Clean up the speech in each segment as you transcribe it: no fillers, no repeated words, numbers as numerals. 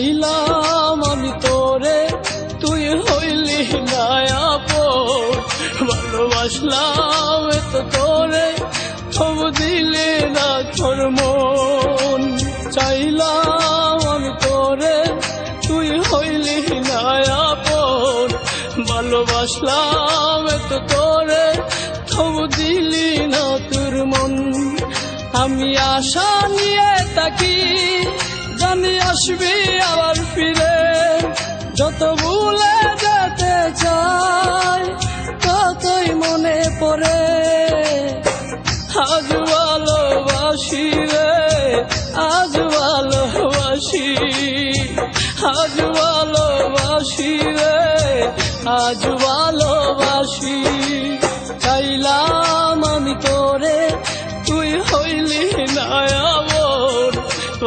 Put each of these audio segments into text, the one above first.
চাইলাম আমি তোরে, তুই হইলি না আপন। ভালোবাসলাম এত তোরে, তবু দিলি না তোর মন। চাইলাম আমি তোরে, তুই হইলি না আপন। ভালোবাসলাম এত তোরে, তবু দিলি না তোর মন। আমি আশা নিয়ে থাকি, জানি আসবি আবার ফিরে। যত ভুলে যেতে চাই, ততই মনে পড়ে। আজ ভালোবাসি রে, আজ ভালোবাসি, আজ ভালোবাসি রে, আজ ভালোবাসি। চাইলাম আমি তোরে, তুই হইলি না আপন।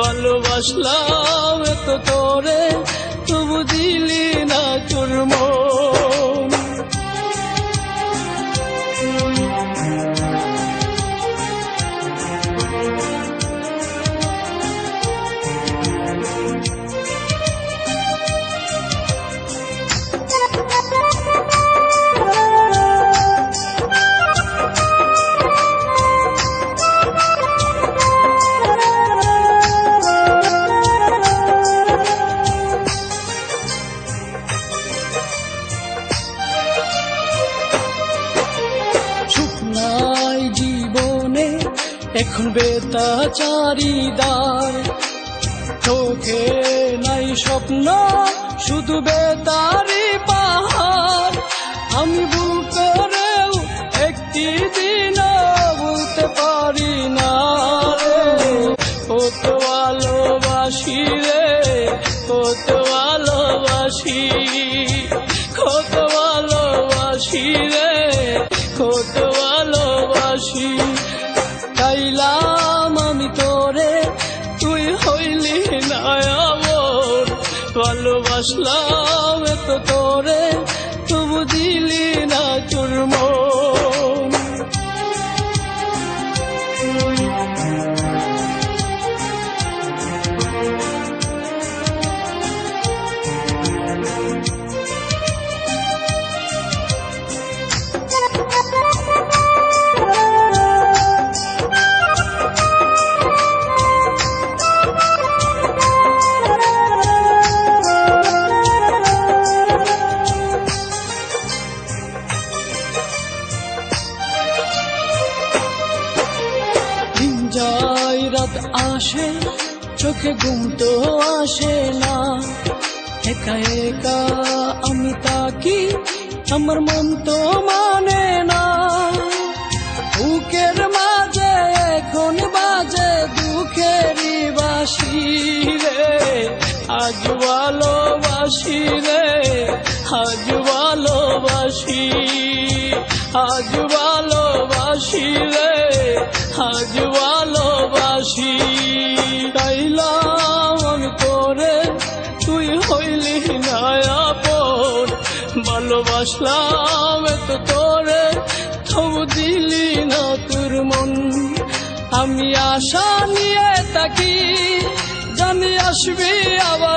ভালোবাসলাম এত তোরে, তবু দিলি না তোর মন। জীবনে এখন বেতাচারিদায়, চোখে নাই স্বপ্ন, শুধু বেতারি পাহাড়। আমি ভুল করেও একটি দিন বলতে পারি না রে, কত ভালোবাসি রে, কত ভালোবাসি, কত ভালোবাসি রে, কত ভালোবাসি। চাইলাম আমি তোরে, তুই হইলি না আপন। ভালোবাসলাম এত তোরে, তবু দিলি না তোর মন। যায় রাত আসে, চোখে ঘুম তো আসে না। একা একা আমি তাকি, আমার মন তো মানে না। বুকের মাঝে এখন বাজে দুঃখেরই বাঁশি রে। আজ ভালোবাসি রে, আজ ভালোবাসি, আজ ভালোবাসি রে, আজ ভালোবাসি। চাইলাম আমি তোরে, তুই হইলি না আপন। ভালোবাসলাম এত তোরে, তবু দিলি না তোর মন। আমি আশা নিয়ে থাকি, জানি আসবি আবার